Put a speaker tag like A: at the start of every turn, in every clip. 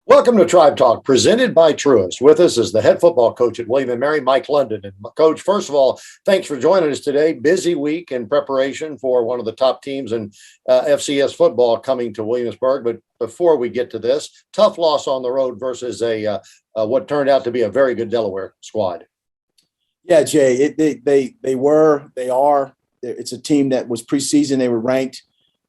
A: Welcome to Tribe Talk, presented by Truist. With us is the head football coach at William & Mary, Mike London. And Coach, first of all, thanks for joining us today. Busy week in preparation for one of the top teams in FCS football coming to Williamsburg. But before we get to this, tough loss on the road versus what turned out to be a very good Delaware squad.
B: Yeah, Jay, they are. It's a team that was preseason. They were ranked,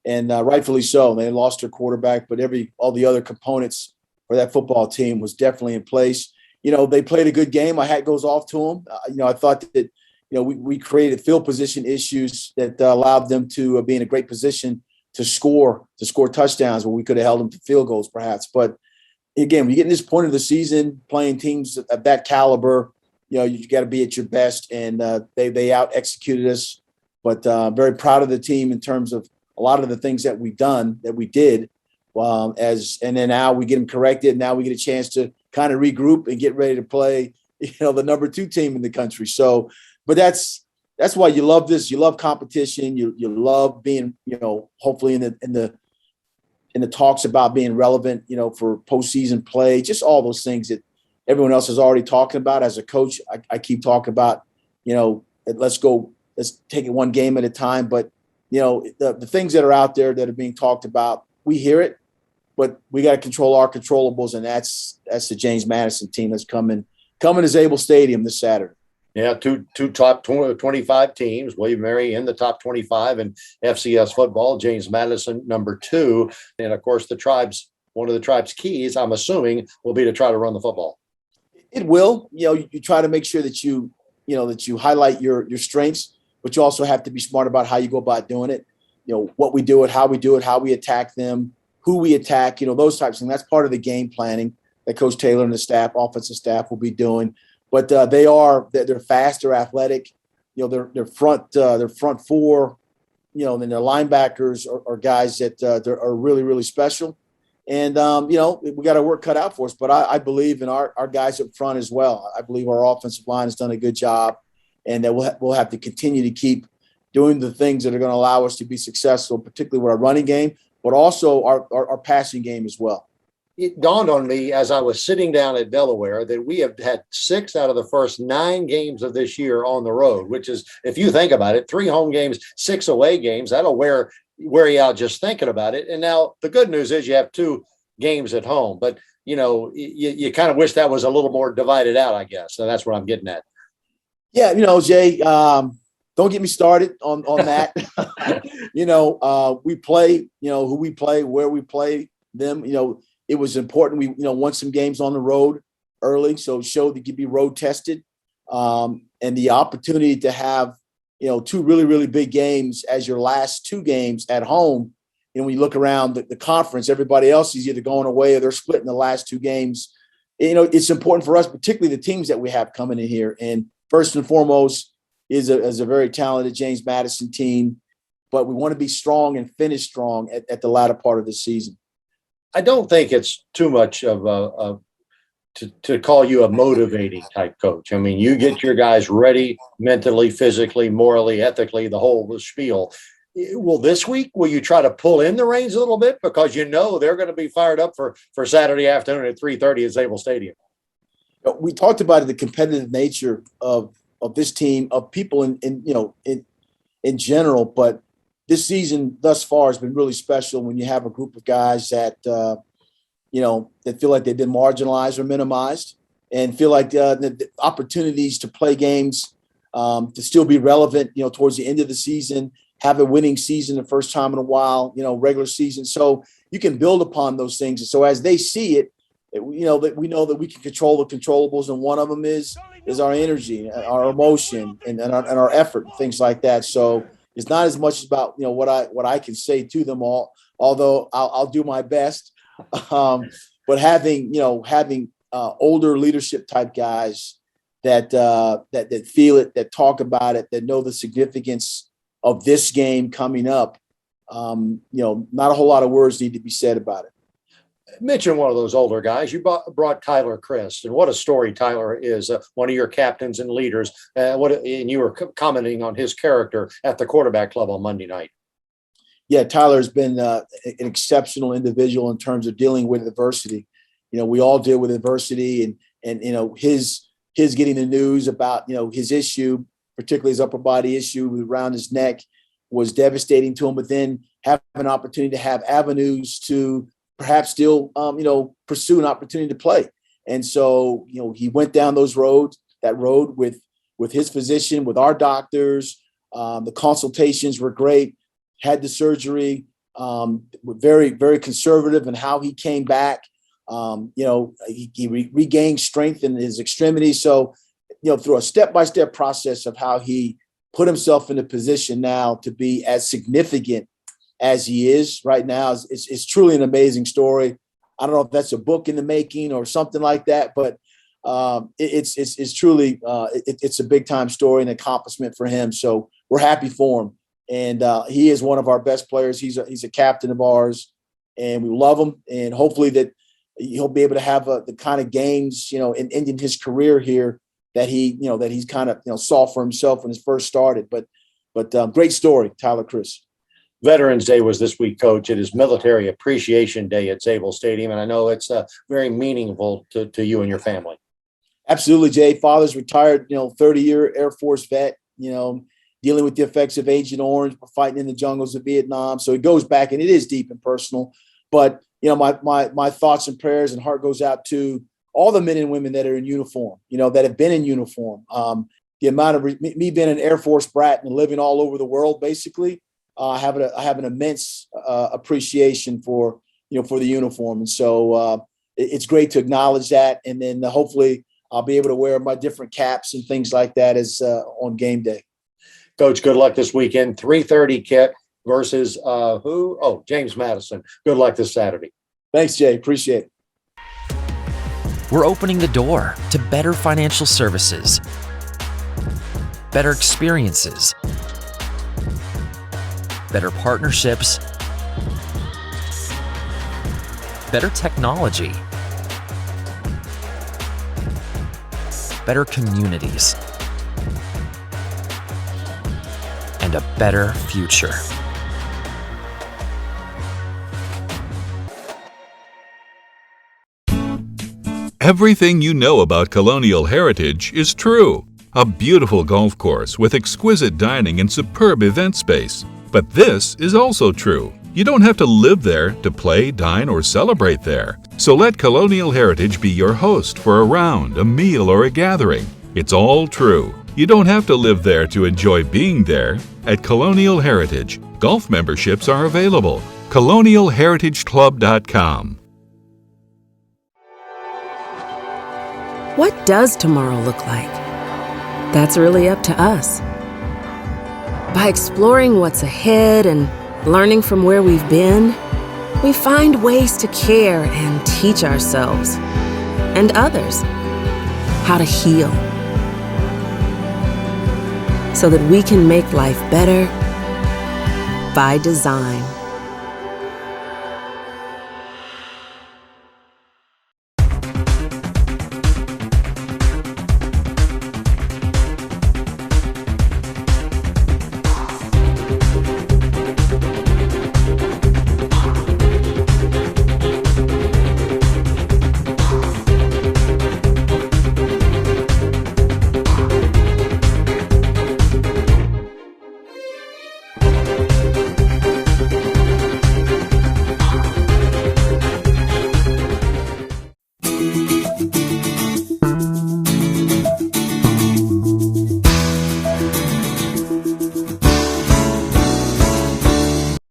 B: and rightfully so. They lost their quarterback, but all the other components for that football team was definitely in place. You know, they played a good game. My hat goes off to them. I thought that, we created field position issues that allowed them to be in a great position to score touchdowns where we could have held them to field goals perhaps. But again, when you get in this point of the season, playing teams of that caliber, you got to be at your best, and they out executed us. But very proud of the team in terms of a lot of the things that we did. And then now we get them corrected. Now we get a chance to kind of regroup and get ready to play, the number 2 team in the country. So, but that's why you love this. You love competition. You love being, hopefully in the talks about being relevant, for postseason play. Just all those things that everyone else is already talking about. As a coach, I keep talking about, let's take it one game at a time. But the things that are out there that are being talked about, we hear it. But we got to control our controllables, and that's the James Madison team that's coming to Zabel Stadium this Saturday.
A: Yeah, two top 25 teams, William & Mary in the top 25 in FCS football, James Madison number 2. And, of course, one of the Tribe's keys, I'm assuming, will be to try to run the football.
B: It will. You try to make sure that you highlight your strengths, but you also have to be smart about how you go about doing it. What we do it, how we attack them, who we attack, those types of things. That's part of the game planning that Coach Taylor and the staff, offensive staff, will be doing. But they're fast, they're athletic, they're front 4, and then their linebackers are guys that are really, really special. And, we got our work cut out for us. But I believe in our guys up front as well. I believe our offensive line has done a good job, and that we'll have to continue to keep doing the things that are going to allow us to be successful, particularly with our running game, but also our passing game as well.
A: It dawned on me as I was sitting down at Delaware that we have had 6 out of the first 9 games of this year on the road, which is, if you think about it, 3 home games, 6 away games. That'll wear you out just thinking about it. And now the good news is you have 2 games at home, but you kind of wish that was a little more divided out, I guess. So that's what I'm getting at. Yeah,
B: Jay, don't get me started on that. We play, who we play, where we play them. It was important. We, won some games on the road early, so it showed that you could be road tested. And the opportunity to have, 2 really, really big games as your last 2 games at home. When you look around the conference, everybody else is either going away or they're splitting the last 2 games. It's important for us, particularly the teams that we have coming in here. And first and foremost is a very talented James Madison team, but we want to be strong and finish strong at the latter part of the season.
A: I don't think it's too much of to call you a motivating type coach. I mean, you get your guys ready mentally, physically, morally, ethically, the whole spiel. This week, will you try to pull in the reins a little bit because they're going to be fired up for Saturday afternoon at 3:30 at Zabel Stadium?
B: We talked about the competitive nature of this team, of people in general, but this season thus far has been really special when you have a group of guys that that feel like they've been marginalized or minimized, and feel like the opportunities to play games, to still be relevant, towards the end of the season, have a winning season the first time in a while, regular season. So you can build upon those things. And so as they see it, that we know that we can control the controllables, and one of them is our energy, our emotion, and our effort, and things like that. So it's not as much about what I can say to them all, although I'll do my best. But having older leadership type guys that feel it, that talk about it, that know the significance of this game coming up, Not a whole lot of words need to be said about it.
A: Mention one of those older guys. You brought Tyler Chris, and what a story Tyler is. One of your captains and leaders. And you were commenting on his character at the quarterback club on Monday night.
B: Yeah, Tyler's been an exceptional individual in terms of dealing with adversity. We all deal with adversity, and his getting the news about his issue, particularly his upper body issue around his neck, was devastating to him. But then having an opportunity to have avenues to perhaps still, pursue an opportunity to play. And so, he went down that road with his physician, with our doctors. The consultations were great, had the surgery, very, very conservative in how he came back. He regained strength in his extremities. So, through a step-by-step process of how he put himself in a position now to be as significant as he is right now, it's truly an amazing story. I don't know if that's a book in the making or something like that, but it's truly it's a big time story and accomplishment for him. So we're happy for him, and he is one of our best players. He's a captain of ours, and we love him. And hopefully that he'll be able to have the kind of games in ending his career here that he's kind of saw for himself when he first started. But great story, Tyler Chris.
A: Veterans Day was this week, Coach. It is Military Appreciation Day at Zabel Stadium, and I know it's very meaningful to you and your family.
B: Absolutely, Jay. Father's retired, 30-year Air Force vet, dealing with the effects of Agent Orange, fighting in the jungles of Vietnam. So it goes back, and it is deep and personal. But, my thoughts and prayers and heart goes out to all the men and women that are in uniform, that have been in uniform. The amount of me being an Air Force brat and living all over the world, basically, I have an immense appreciation for the uniform. And so it's great to acknowledge that. And then hopefully I'll be able to wear my different caps and things like that as on game day.
A: Coach, good luck this weekend. 3:30 kick versus who? Oh, James Madison. Good luck this Saturday.
B: Thanks, Jay. Appreciate it.
C: We're opening the door to better financial services, better experiences, better partnerships, better technology, better communities, and a better future.
D: Everything you know about Colonial Heritage is true. A beautiful golf course with exquisite dining and superb event space. But this is also true. You don't have to live there to play, dine, or celebrate there. So let Colonial Heritage be your host for a round, a meal, or a gathering. It's all true. You don't have to live there to enjoy being there. At Colonial Heritage, golf memberships are available. ColonialHeritageClub.com.
E: What does tomorrow look like? That's really up to us. By exploring what's ahead and learning from where we've been, we find ways to care and teach ourselves and others how to heal so that we can make life better by design.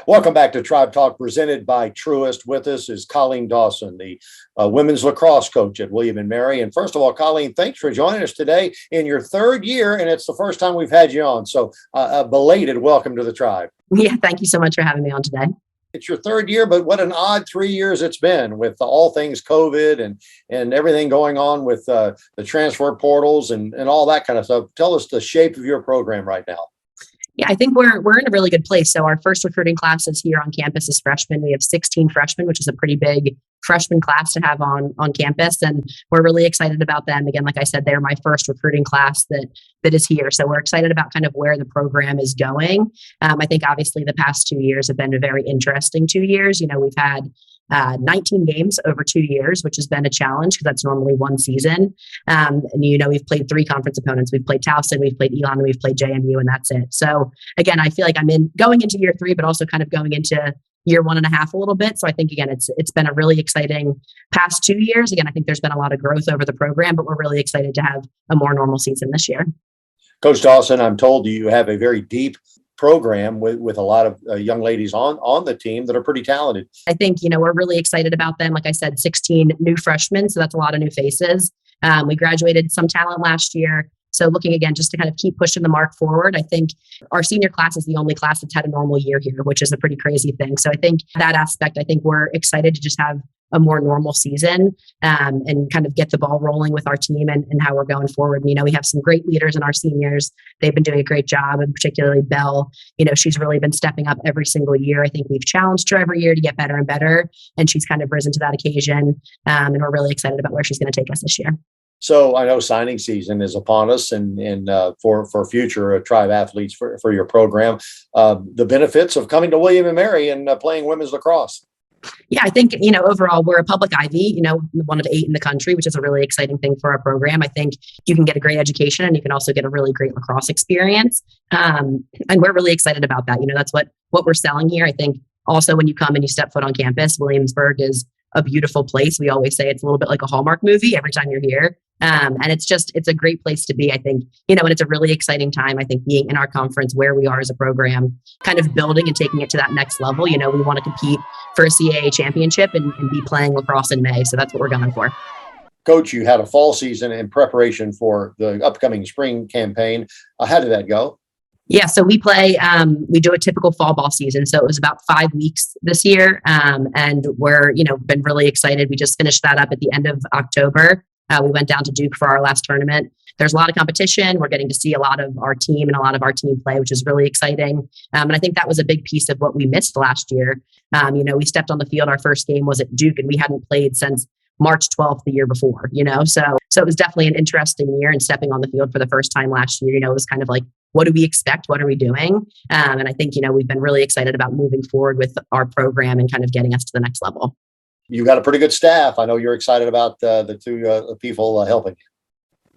A: Welcome back to Tribe Talk, presented by Truist. With us is Colleen Dawson, the women's lacrosse coach at William & Mary. And first of all, Colleen, thanks for joining us today in your third year, and it's the first time we've had you on. So a belated welcome to the Tribe.
F: Yeah, thank you so much for having me on today.
A: It's your third year, but what an odd 3 years it's been with all things COVID and everything going on with the transfer portals and all that kind of stuff. Tell us the shape of your program right now.
F: Yeah, I think we're in a really good place. So our first recruiting class is here on campus as freshmen. We have 16 freshmen, which is a pretty big freshman class to have on campus, and we're really excited about them. Again, like I said, they're my first recruiting class that is here. So we're excited about kind of where the program is going. I think obviously the past 2 years have been a very interesting 2 years. We've had 19 games over 2 years, which has been a challenge because that's normally one season. And we've played 3 conference opponents. We've played Towson, we've played Elon, and we've played JMU, and that's it. So again, I feel like I'm going into year 3, but also kind of going into year 1.5 a little bit. So I think again, it's been a really exciting past 2 years. Again, I think there's been a lot of growth over the program, but we're really excited to have a more normal season this year.
A: Coach Dawson, I'm told you have a very deep program with a lot of young ladies on the team that are pretty talented.
F: I think, we're really excited about them. Like I said, 16 new freshmen. So that's a lot of new faces. We graduated some talent last year. So looking again, just to kind of keep pushing the mark forward, I think our senior class is the only class that's had a normal year here, which is a pretty crazy thing. So I think that aspect, I think we're excited to just have a more normal season and kind of get the ball rolling with our team and how we're going forward. We have some great leaders in our seniors. They've been doing a great job, and particularly Belle, she's really been stepping up every single year. I think we've challenged her every year to get better and better, and she's kind of risen to that occasion. And we're really excited about where she's going to take us this year.
A: So I know signing season is upon us, and for future tribe athletes for your program, the benefits of coming to William and Mary and playing women's lacrosse.
F: Yeah, I think, overall, we're a public Ivy, one of 8 in the country, which is a really exciting thing for our program. I think you can get a great education, and you can also get a really great lacrosse experience. And we're really excited about that. That's what we're selling here. I think also when you come and you step foot on campus, Williamsburg is a beautiful place. We always say it's a little bit like a Hallmark movie every time you're here. And it's a great place to be, I think, and it's a really exciting time, I think, being in our conference where we are as a program, kind of building and taking it to that next level. We want to compete for a CAA championship and be playing lacrosse in May. So that's what we're going for.
A: Coach, you had a fall season in preparation for the upcoming spring campaign. How did that go?
F: Yeah, so we do a typical fall ball season. So it was about 5 weeks this year. And we're, been really excited. We just finished that up at the end of October. We went down to Duke for our last tournament. There's a lot of competition. We're getting to see a lot of our team and a lot of our team play, which is really exciting. And I think that was a big piece of what we missed last year. We stepped on the field. Our first game was at Duke, and we hadn't played since March 12th the year before, So it was definitely an interesting year, and stepping on the field for the first time last year, it was kind of like, what do we expect? What are we doing? And I think, we've been really excited about moving forward with our program and kind of getting us to the next level.
A: You got a pretty good staff. I know you're excited about the 2 people helping.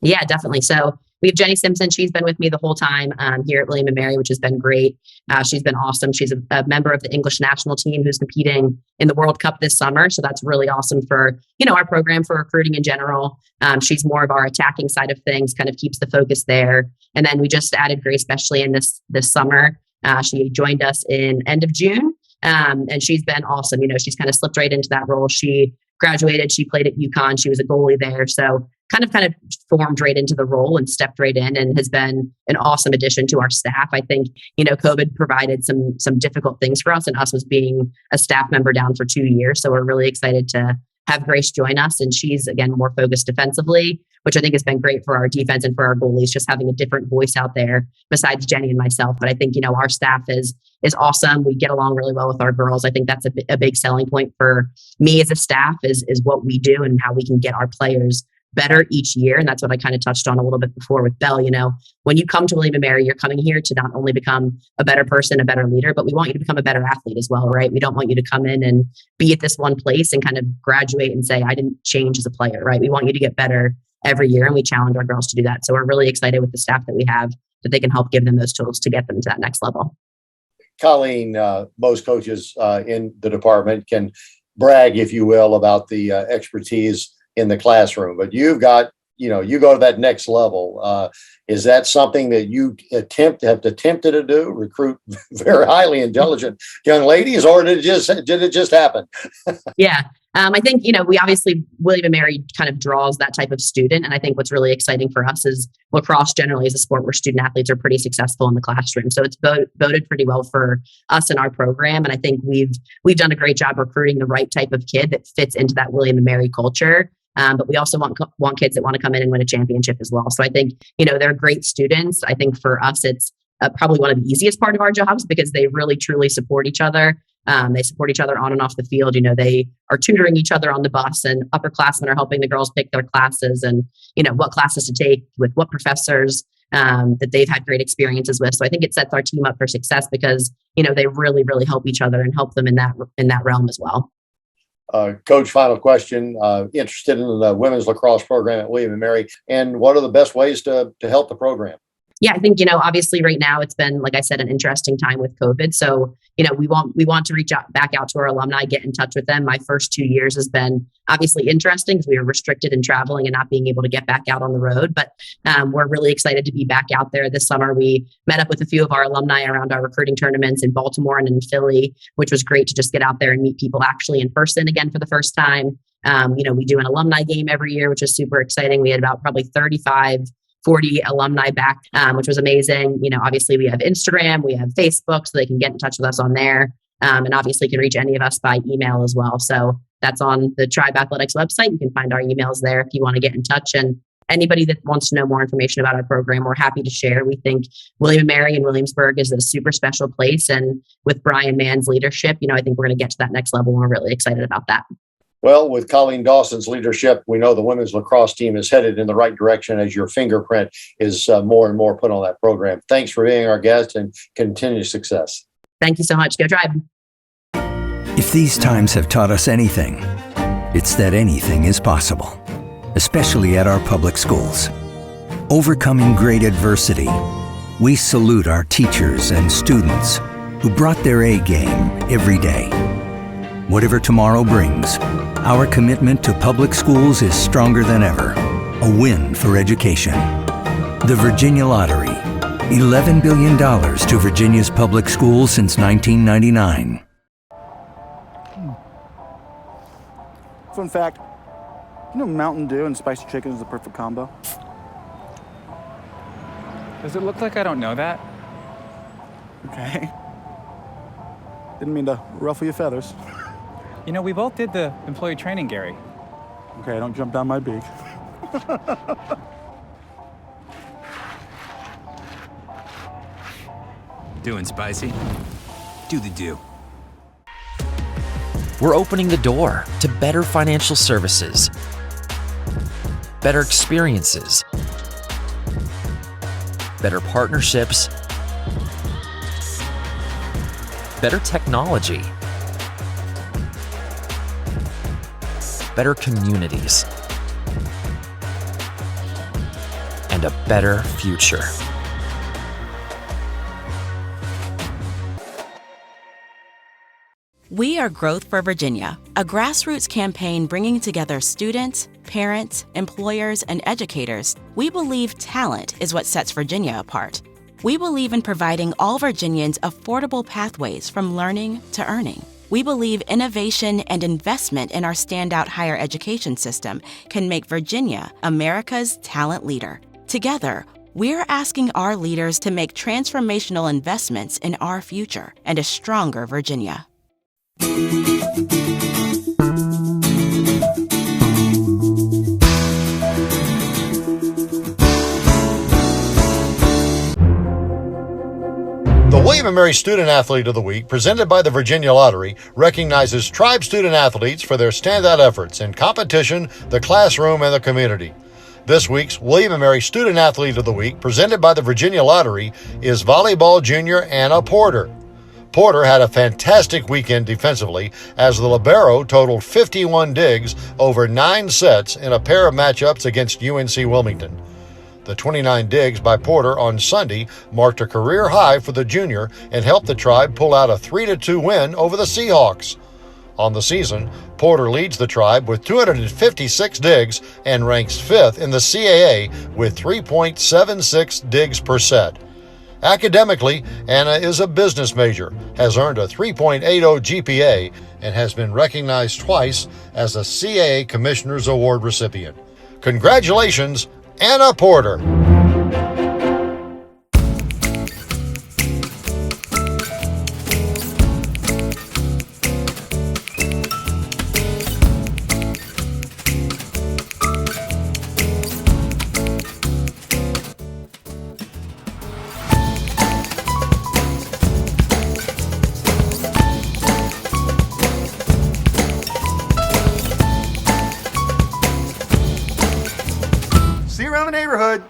F: Yeah, definitely. So we have Jenny Simpson. She's been with me the whole time here at William & Mary, which has been great. She's been awesome. She's a member of the English national team who's competing in the World Cup this summer. So that's really awesome for, our program, for recruiting in general. She's more of our attacking side of things, kind of keeps the focus there. And then we just added Grace Bechley in this summer. She joined us in end of June. And she's been awesome. She's kind of slipped right into that role. She graduated. She played at UConn. She was a goalie there. So kind of formed right into the role and stepped right in, and has been an awesome addition to our staff. I think, COVID provided some difficult things for us, and us was being a staff member down for 2 years. So we're really excited to have Grace join us. And she's, again, more focused defensively, which I think has been great for our defense and for our goalies, just having a different voice out there besides Jenny and myself. But I think, our staff is awesome. We get along really well with our girls. I think that's a big selling point for me as a staff is what we do and how we can get our players better each year. And that's what I kind of touched on a little bit before with Belle. When you come to William & Mary, you're coming here to not only become a better person, a better leader, but we want you to become a better athlete as well, right? We don't want you to come in and be at this one place and kind of graduate and say, I didn't change as a player, right? We want you to get better every year, and we challenge our girls to do that. So we're really excited with the staff that we have, that they can help give them those tools to get them to that next level.
A: Colleen, most coaches in the department can brag, if you will, about the expertise in the classroom, but you've got, you go to that next level. Is that something that you have attempted to do, recruit very highly intelligent young ladies, or did it just happen?
F: Yeah. I think, we obviously, William & Mary kind of draws that type of student. And I think what's really exciting for us is lacrosse generally is a sport where student athletes are pretty successful in the classroom. So it's voted pretty well for us in our program. And I think we've done a great job recruiting the right type of kid that fits into that William & Mary culture. But we also want kids that want to come in and win a championship as well. So I think, they're great students. I think for us, it's probably one of the easiest part of our jobs because they really truly support each other. They support each other on and off the field. They are tutoring each other on the bus, and upperclassmen are helping the girls pick their classes and, what classes to take with what professors that they've had great experiences with. So I think it sets our team up for success because, they really, really help each other and help them in that realm as well.
A: Coach, final question. Interested in the women's lacrosse program at William & Mary, and what are the best ways to help the program?
F: Yeah, I think, obviously right now it's been, like I said, an interesting time with COVID. So, we want to reach back out to our alumni, get in touch with them. My first 2 years has been obviously interesting because we were restricted in traveling and not being able to get back out on the road. But we're really excited to be back out there this summer. We met up with a few of our alumni around our recruiting tournaments in Baltimore and in Philly, which was great to just get out there and meet people actually in person again for the first time. We do an alumni game every year, which is super exciting. We had about probably 40 alumni back, which was amazing. Obviously we have Instagram, we have Facebook, so they can get in touch with us on there. And obviously can reach any of us by email as well. So that's on the Tribe Athletics website. You can find our emails there if you want to get in touch. And anybody that wants to know more information about our program, we're happy to share. We think William & Mary in Williamsburg is a super special place. And with Brian Mann's leadership, I think we're going to get to that next level. And we're really excited about that.
A: Well, with Colleen Dawson's leadership, we know the women's lacrosse team is headed in the right direction as your fingerprint is more and more put on that program. Thanks for being our guest and continued success.
F: Thank you so much. Go Tribe.
G: If these times have taught us anything, it's that anything is possible, especially at our public schools. Overcoming great adversity, we salute our teachers and students who brought their A game every day. Whatever tomorrow brings, our commitment to public schools is stronger than ever. A win for education. The Virginia Lottery. $11 billion to Virginia's public schools since 1999.
H: Fun fact, Mountain Dew and spicy chicken is the perfect combo.
I: Does it look like I don't know that?
H: Okay. Didn't mean to ruffle your feathers.
I: We both did the employee training, Gary.
H: Okay, don't jump down my beak.
J: Doing spicy? Do the do.
C: We're opening the door to better financial services, better experiences, better partnerships, better technology, better communities, and a better future.
K: We are Growth for Virginia, a grassroots campaign bringing together students, parents, employers, and educators. We believe talent is what sets Virginia apart. We believe in providing all Virginians affordable pathways from learning to earning. We believe innovation and investment in our standout higher education system can make Virginia America's talent leader. Together, we're asking our leaders to make transformational investments in our future and a stronger Virginia.
A: The William & Mary Student Athlete of the Week, presented by the Virginia Lottery, recognizes Tribe student athletes for their standout efforts in competition, the classroom, and the community. This week's William & Mary Student Athlete of the Week, presented by the Virginia Lottery, is volleyball junior Anna Porter. Porter had a fantastic weekend defensively as the libero totaled 51 digs over 9 sets in a pair of matchups against UNC Wilmington. The 29 digs by Porter on Sunday marked a career high for the junior and helped the Tribe pull out a 3-2 win over the Seahawks. On the season, Porter leads the Tribe with 256 digs and ranks 5th in the CAA with 3.76 digs per set. Academically, Anna is a business major, has earned a 3.80 GPA, and has been recognized twice as a CAA Commissioner's Award recipient. Congratulations, Anna Porter.
H: around the neighborhood.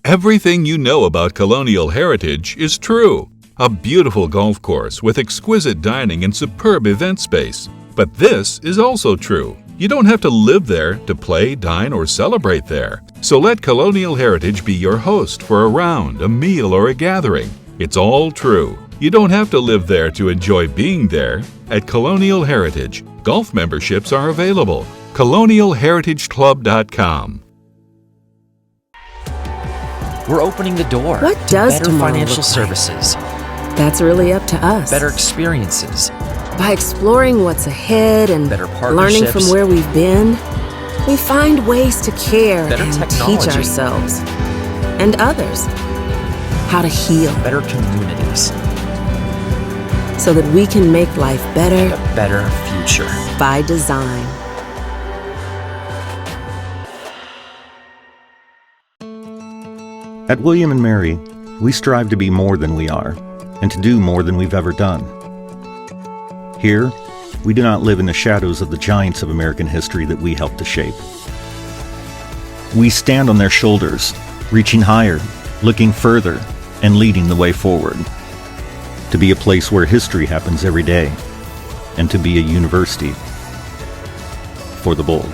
D: Everything you know about Colonial Heritage is true. A beautiful golf course with exquisite dining and superb event space. But this is also true. You don't have to live there to play, dine, or celebrate there. So let Colonial Heritage be your host for a round, a meal, or a gathering. It's all true. You don't have to live there to enjoy being there. At Colonial Heritage, golf memberships are available. ColonialHeritageClub.com.
C: We're opening the door
E: What
C: to
E: does
C: better
E: tomorrow
C: financial
E: look like?
C: services,
E: That's really up to us.
C: better experiences,
E: By exploring what's ahead and
C: better
E: learning
C: partnerships,
E: from where we've been, we find ways to care
C: Better
E: and
C: technology.
E: teach ourselves and others how to heal
C: better communities,
E: so that we can make life better
C: a better future.
E: by design.
L: At William & Mary, we strive to be more than we are and to do more than we've ever done. Here, we do not live in the shadows of the giants of American history that we helped to shape. We stand on their shoulders, reaching higher, looking further, and leading the way forward. To be a place where history happens every day, and to be a university for the bold.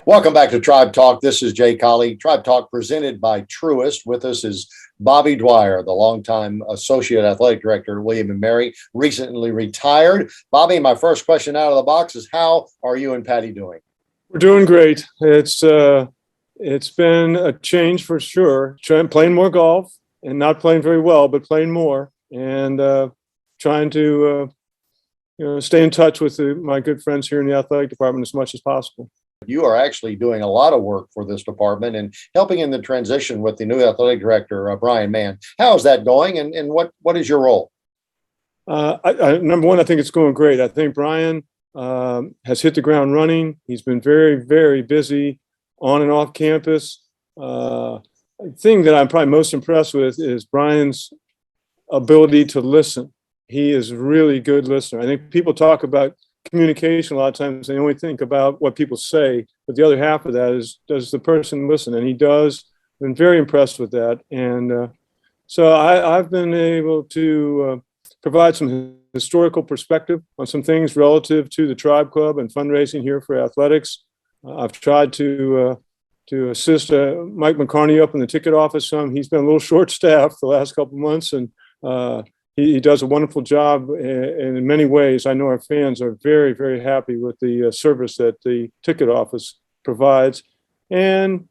A: Welcome back to Tribe Talk. This is Jay Colley. Tribe Talk presented by Truist. With us is Bobby Dwyer, the longtime Associate Athletic Director at William & Mary, recently retired. Bobby, my first question out of the box is, how are you and Patty doing?
M: We're doing great. It's been a change for sure. Playing more golf and not playing very well, but playing more, and trying to stay in touch with my good friends here in the athletic department as much as possible.
A: You are actually doing a lot of work for this department and helping in the transition with the new athletic director, Brian Mann. How is that going, and what is your role?
M: Number one, I think it's going great. I think Brian has hit the ground running. He's been very, very busy on and off campus. The thing that I'm probably most impressed with is Brian's ability to listen. He is a really good listener. I think people talk about communication a lot of times. They only think about what people say, but the other half of that is, does the person listen? And he does. Been very impressed with that. And so I've been able to provide some historical perspective on some things relative to the Tribe Club and fundraising here for athletics. I've tried to assist Mike McCarney up in the ticket office some. He's been a little short-staffed the last couple of months, and he does a wonderful job. And in many ways, I know our fans are very, very happy with the service that the ticket office provides. And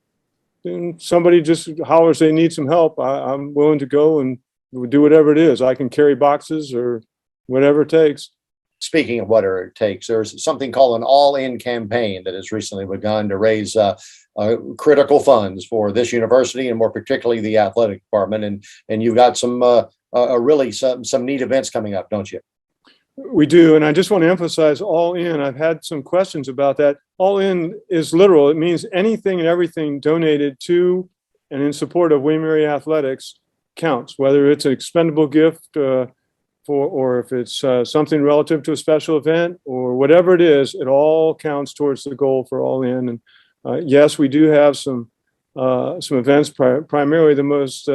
M: somebody just hollers they need some help, I'm willing to go and do whatever it is. I can carry boxes or whatever it takes.
A: Speaking of whatever it takes, there's something called an all-in campaign that has recently begun to raise critical funds for this university and more particularly the athletic department. And you've got some really some neat events coming up, don't you?
M: We do. And I just want to emphasize all in. I've had some questions about that. All in is literal. It means anything and everything donated to and in support of William & Mary Athletics counts, whether it's an expendable gift or if it's something relative to a special event or whatever it is, it all counts towards the goal for all in. And yes, we do have some events, primarily the most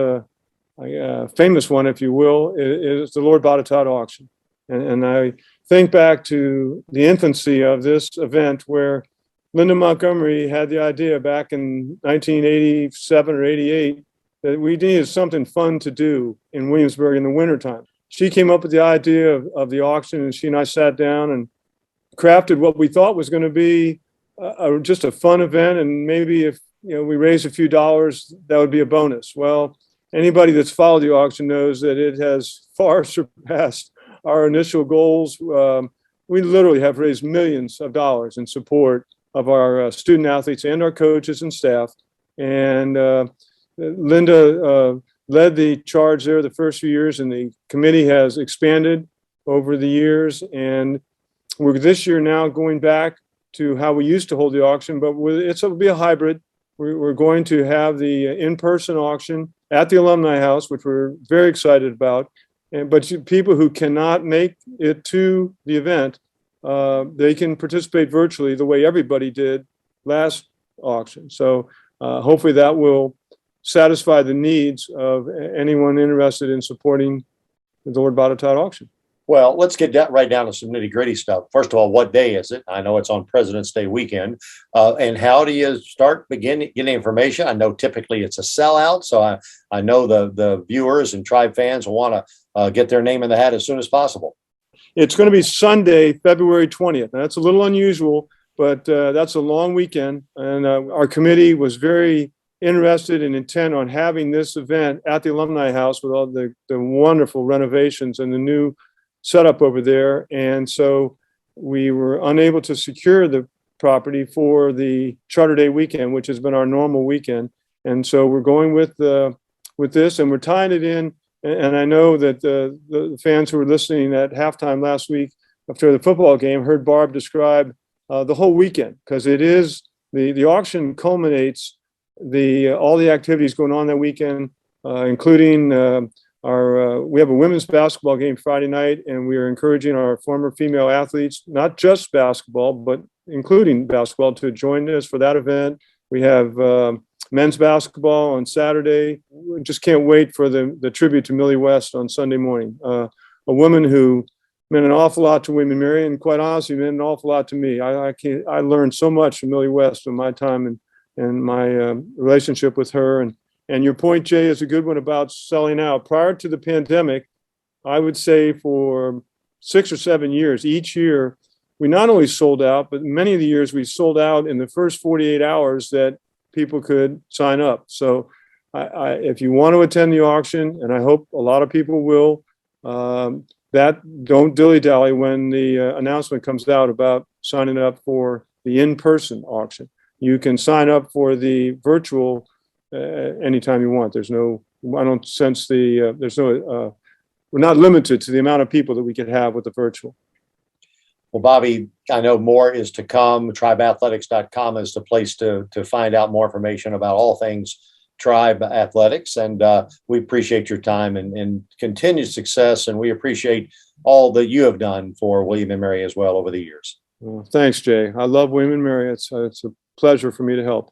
M: famous one, if you will, is the Lord Botetourt auction. And I think back to the infancy of this event where Linda Montgomery had the idea back in 1987 or 88 that we needed something fun to do in Williamsburg in the wintertime. She came up with the idea of the auction, and she and I sat down and crafted what we thought was going to be just a fun event. And maybe if we raised a few dollars, that would be a bonus. Well, anybody that's followed the auction knows that it has far surpassed our initial goals. We literally have raised millions of dollars in support of our student athletes and our coaches and staff. And Linda led the charge there the first few years, and the committee has expanded over the years. And we're this year now going back to how we used to hold the auction, but it'll be a hybrid. we're going to have the in-person auction at the Alumni House, which we're very excited about. But people who cannot make it to the event, they can participate virtually the way everybody did last auction. So hopefully that will satisfy the needs of anyone interested in supporting the Lord Botetourt auction.
A: Well, let's get right down to some nitty gritty stuff. First of all, what day is it? I know it's on President's Day weekend. And how do you begin getting information? I know typically it's a sellout. So I know the viewers and Tribe fans will want to get their name in the hat as soon as possible.
M: It's going to be Sunday, February 20th. Now, that's a little unusual, but that's a long weekend. And our committee was very interested and intent on having this event at the Alumni House with all the wonderful renovations and the new setup over there. And so we were unable to secure the property for the Charter Day weekend, which has been our normal weekend. And so we're going with this, and we're tying it in. And I know that the fans who were listening at halftime last week after the football game heard Barb describe the whole weekend, because it is the auction culminates all the activities going on that weekend, including we have a women's basketball game Friday night, and we are encouraging our former female athletes, not just basketball, but including basketball, to join us for that event. We have men's basketball on Saturday. We just can't wait for the tribute to Millie West on Sunday morning, a woman who meant an awful lot to William and Mary, and quite honestly meant an awful lot to me. I learned so much from Millie West in my time and my relationship with her. And your point, Jay, is a good one about selling out. Prior to the pandemic, I would say for 6 or 7 years, each year, we not only sold out, but many of the years we sold out in the first 48 hours that people could sign up. So if you want to attend the auction, and I hope a lot of people will, don't dilly-dally when the announcement comes out about signing up for the in-person auction. You can sign up for the virtual anytime you want. I don't sense we're not limited to the amount of people that we could have with the virtual.
A: Well, Bobby, I know more is to come. Tribeathletics.com is the place to find out more information about all things Tribe Athletics. And we appreciate your time and continued success. And we appreciate all that you have done for William and Mary as well over the years.
M: Well, thanks, Jay. I love William and Mary. It's a pleasure for me to help.